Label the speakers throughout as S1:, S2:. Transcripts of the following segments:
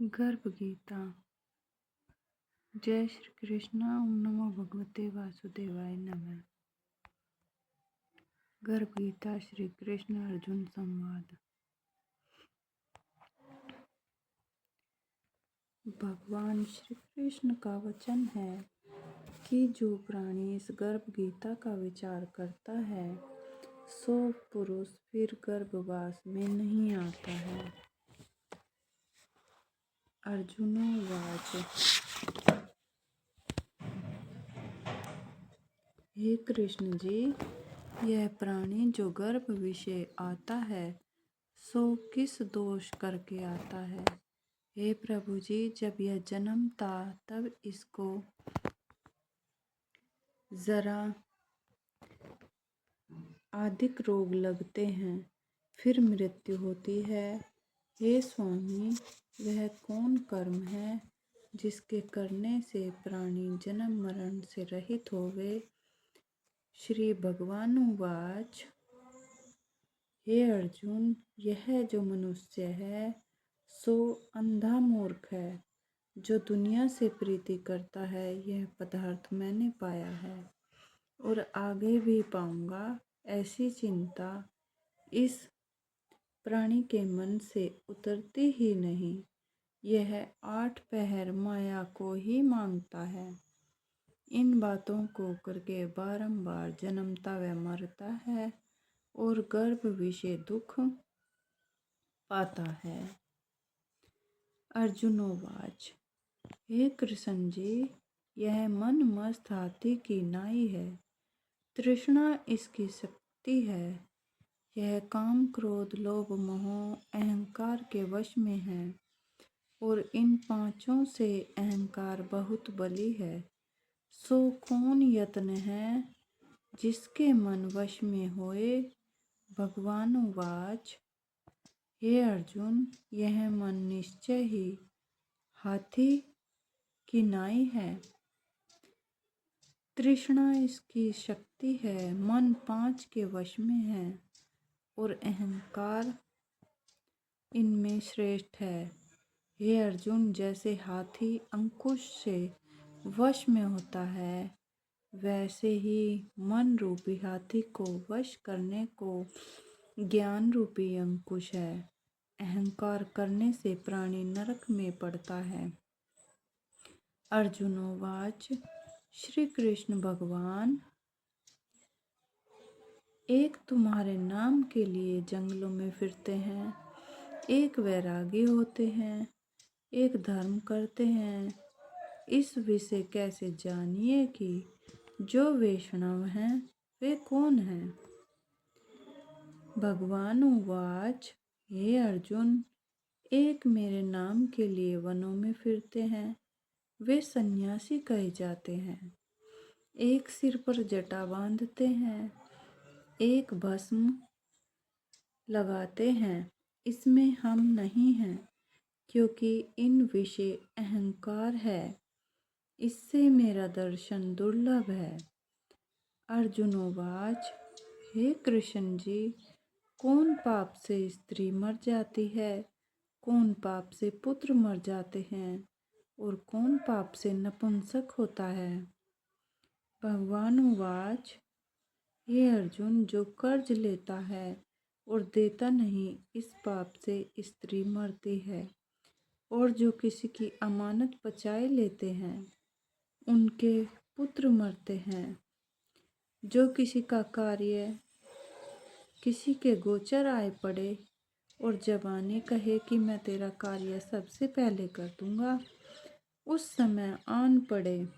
S1: गर्भ गीता। जय श्री कृष्ण। ओम नमो भगवते वासुदेवाय नमः। गर्भ गीता श्री कृष्ण अर्जुन संवाद। भगवान श्री कृष्ण का वचन है कि जो प्राणी इस गर्भ गीता का विचार करता है सो पुरुष फिर गर्भवास में नहीं आता है। अर्जुनोवाच। हे कृष्ण जी, यह प्राणी जो गर्भ विषय आता है सो किस दोष करके आता है। हे प्रभु जी, जब यह जन्मता तब इसको जरा अधिक रोग लगते हैं, फिर मृत्यु होती है। हे स्वामी, वह कौन कर्म है जिसके करने से प्राणी जन्म मरण से रहित होवे। श्री भगवानुवाच। हे अर्जुन, यह जो मनुष्य है सो अंधा मूर्ख है, जो दुनिया से प्रीति करता है। यह पदार्थ मैंने पाया है और आगे भी पाऊंगा, ऐसी चिंता इस प्राणी के मन से उतरती ही नहीं। यह 8 पहर माया को ही मांगता है। इन बातों को करके बारंबार जन्मता व मरता है और गर्भ विषय दुख पाता है। अर्जुनोवाच। हे कृष्ण जी, यह मन मस्त हाथी की नाई है। तृष्णा इसकी शक्ति है। यह काम क्रोध लोभ मोह अहंकार के वश में है और इन पांचों से अहंकार बहुत बली है। सो कौन यत्न है जिसके मन वश में होए। भगवानुवाच। हे अर्जुन, यह मन निश्चय ही हाथी की नाई है। तृष्णा इसकी शक्ति है। मन 5 के वश में है और अहंकार इनमें श्रेष्ठ है। हे अर्जुन, जैसे हाथी अंकुश से वश में होता है, वैसे ही मन रूपी हाथी को वश करने को ज्ञान रूपी अंकुश है। अहंकार करने से प्राणी नरक में पड़ता है। अर्जुनोवाच। श्री कृष्ण भगवान, एक तुम्हारे नाम के लिए जंगलों में फिरते हैं, एक वैरागी होते हैं, एक धर्म करते हैं। इस विषय कैसे जानिए कि जो वैष्णव हैं वे कौन हैं। भगवानुवाच। हे अर्जुन, एक मेरे नाम के लिए वनों में फिरते हैं, वे सन्यासी कहे जाते हैं। एक सिर पर जटा बांधते हैं, एक भस्म लगाते हैं। इसमें हम नहीं हैं, क्योंकि इन विषय अहंकार है। इससे मेरा दर्शन दुर्लभ है। अर्जुनोवाच। हे कृष्ण जी, कौन पाप से स्त्री मर जाती है, कौन पाप से पुत्र मर जाते हैं और कौन पाप से नपुंसक होता है। भगवानुवाच। हे अर्जुन, जो कर्ज लेता है और देता नहीं, इस पाप से स्त्री मरती है। और जो किसी की अमानत बचाए लेते हैं, उनके पुत्र मरते हैं। जो किसी का कार्य किसी के गोचर आए पड़े और जबानी कहे कि मैं तेरा कार्य सबसे पहले कर दूंगा, उस समय आन पड़े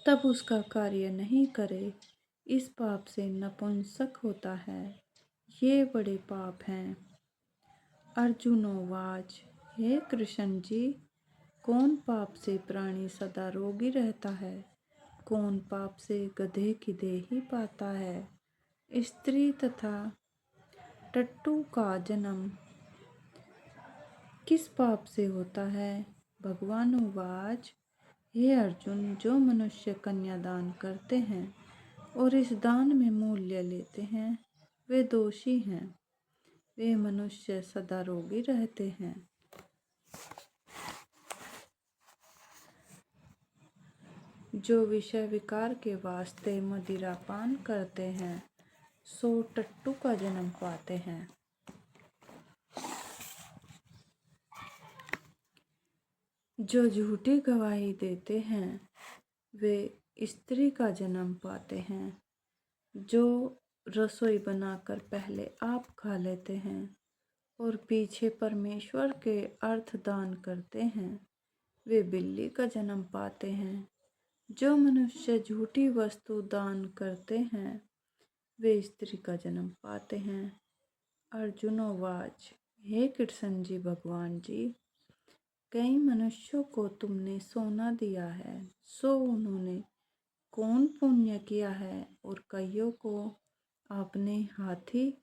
S1: तब उसका कार्य नहीं करे, इस पाप से नपुंसक होता है। ये बड़े पाप हैं। अर्जुनोवाच। हे कृष्ण जी, कौन पाप से प्राणी सदा रोगी रहता है, कौन पाप से गधे की देही पाता है। स्त्री तथा टट्टू का जन्म किस पाप से होता है। भगवानुवाच। हे अर्जुन, जो मनुष्य कन्यादान करते हैं और इस दान में मूल्य लेते हैं, वे दोषी हैं। वे मनुष्य सदा रोगी रहते हैं। जो विषय विकार के वास्ते मदिरा पान करते हैं सो टट्टू का जन्म पाते हैं। जो झूठी गवाही देते हैं वे स्त्री का जन्म पाते हैं। जो रसोई बनाकर पहले आप खा लेते हैं और पीछे परमेश्वर के अर्थ दान करते हैं वे बिल्ली का जन्म पाते हैं। जो मनुष्य झूठी वस्तु दान करते हैं वे स्त्री का जन्म पाते हैं। अर्जुनोवाच, हे कृष्ण जी भगवान जी, कई मनुष्यों को तुमने सोना दिया है सो उन्होंने कौन पुण्य किया है, और कईयों को आपने हाथी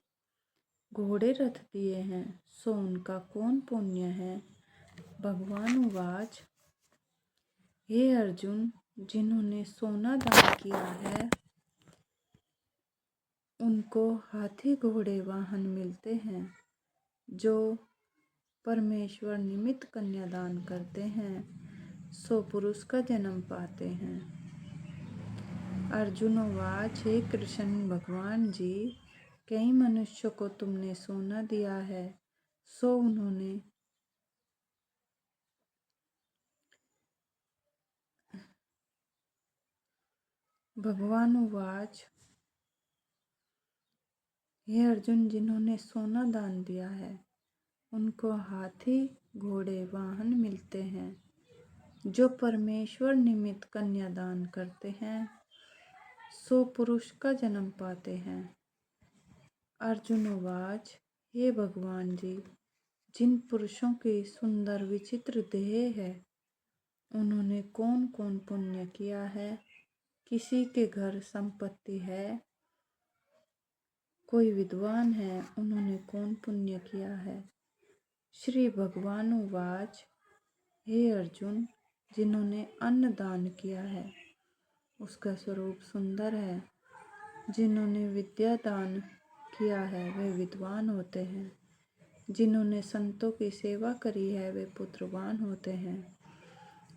S1: घोड़े रथ दिए हैं सो उनका कौन पुण्य है। भगवान उवाच, हे अर्जुन, जिन्होंने सोना दान किया है उनको हाथी घोड़े वाहन मिलते हैं। जो परमेश्वर निमित्त कन्यादान करते हैं सो पुरुष का जन्म पाते हैं। अर्जुनोवाच, हे कृष्ण भगवान जी, कई मनुष्यों को तुमने सोना दिया है सो उन्होंने भगवान उवाच, हे अर्जुन, जिन्होंने सोना दान दिया है उनको हाथी घोड़े वाहन मिलते हैं। जो परमेश्वर निमित्त कन्यादान करते हैं सो पुरुष का जन्म पाते हैं। अर्जुनोवाच, हे भगवान जी, जिन पुरुषों की सुंदर विचित्र देह है उन्होंने कौन कौन पुण्य किया है। किसी के घर संपत्ति है, कोई विद्वान है, उन्होंने कौन पुण्य किया है। श्री भगवान उवाच, हे अर्जुन, जिन्होंने अन्न दान किया है उसका स्वरूप सुंदर है। जिन्होंने विद्या दान किया है वे विद्वान होते हैं। जिन्होंने संतों की सेवा करी है वे पुत्रवान होते हैं।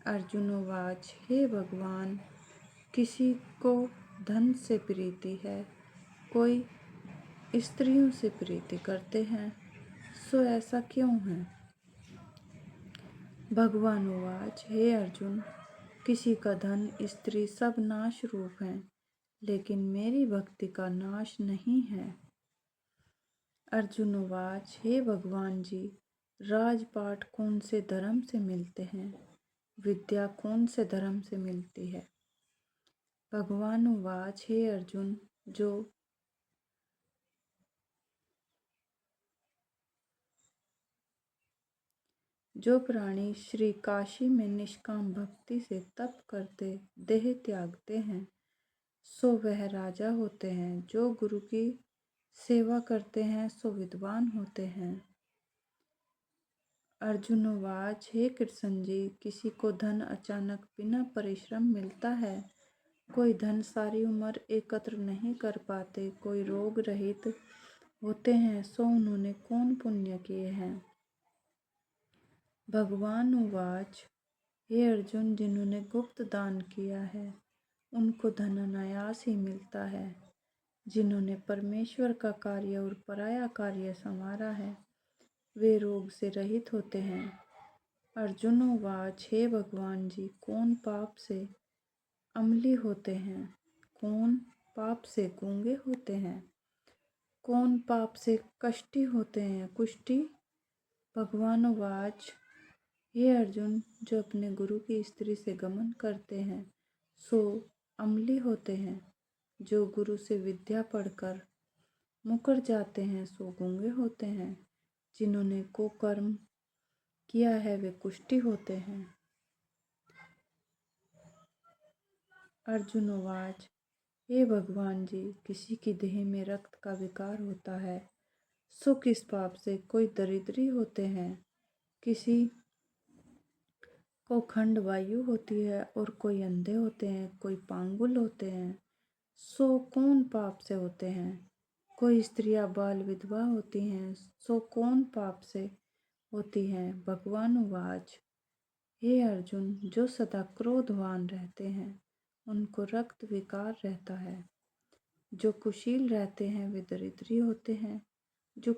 S1: अर्जुनोवाच, हे भगवान, किसी को धन से प्रीति है, कोई स्त्रियों से प्रीति करते हैं, सो ऐसा क्यों है। भगवान उवाच, हे अर्जुन, किसी का धन स्त्री सब नाश रूप हैं, लेकिन मेरी भक्ति का नाश नहीं है। अर्जुन उवाच, हे भगवान जी, राजपाट कौन से धर्म से मिलते हैं, विद्या कौन से धर्म से मिलती है। भगवान उवाच, हे अर्जुन, जो प्राणी श्री काशी में निष्काम भक्ति से तप करते देह त्यागते हैं सो वह राजा होते हैं। जो गुरु की सेवा करते हैं सो विद्वान होते हैं। अर्जुनोवाच, हे कृष्ण जी, किसी को धन अचानक बिना परिश्रम मिलता है, कोई धन सारी उम्र एकत्र नहीं कर पाते, कोई रोग रहित होते हैं सो उन्होंने कौन पुण्य किए हैं। भगवान उवाच, हे अर्जुन, जिन्होंने गुप्त दान किया है उनको धन अनायास ही मिलता है। जिन्होंने परमेश्वर का कार्य और पराया कार्य संवारा है वे रोग से रहित होते हैं। अर्जुन उवाच, हे भगवान जी, कौन पाप से अम्ली होते हैं, कौन पाप से गूंगे होते हैं, कौन पाप से कष्टी होते हैं, कुष्ठी। भगवान उवाच, हे अर्जुन, जो अपने गुरु की स्त्री से गमन करते हैं सो अम्ली होते हैं। जो गुरु से विद्या पढ़कर मुकर जाते हैं सो गूंगे होते हैं। जिन्होंने कुकर्म किया है वे कुष्ठी होते हैं। अर्जुन उवाच, हे भगवान जी, किसी की देह में रक्त का विकार होता है सो किस पाप से। कोई दरिद्री होते हैं, किसी को खंड वायु होती है, और कोई अंधे होते हैं, कोई पांगुल होते हैं, सो कौन पाप से होते हैं। कोई स्त्रियां बाल विधवा होती हैं सो कौन पाप से होती हैं। भगवान उवाच, हे अर्जुन, जो सदा क्रोधवान रहते हैं उनको रक्त विकार रहता है। जो कुशील रहते हैं वे दरिद्री होते हैं। जो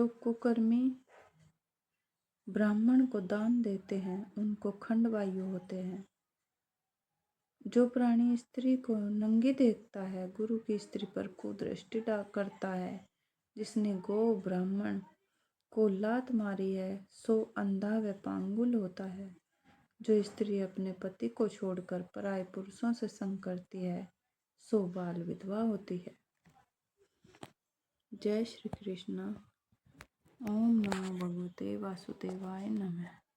S1: कुकर्मी ब्राह्मण को दान देते हैं उनको खंडवायु होते हैं। जो प्राणी स्त्री को नंगी देखता है गुरु की स्त्री पर कुदृष्टि करता है। जिसने गो ब्राह्मण को लात मारी है सो अंधा व पांगुल होता है। जो स्त्री अपने पति को छोड़कर पराये पुरुषों से संग करती है सो बाल विधवा होती है। जय श्री कृष्ण। ओम नमो भगवते वासुदेवाय नमः।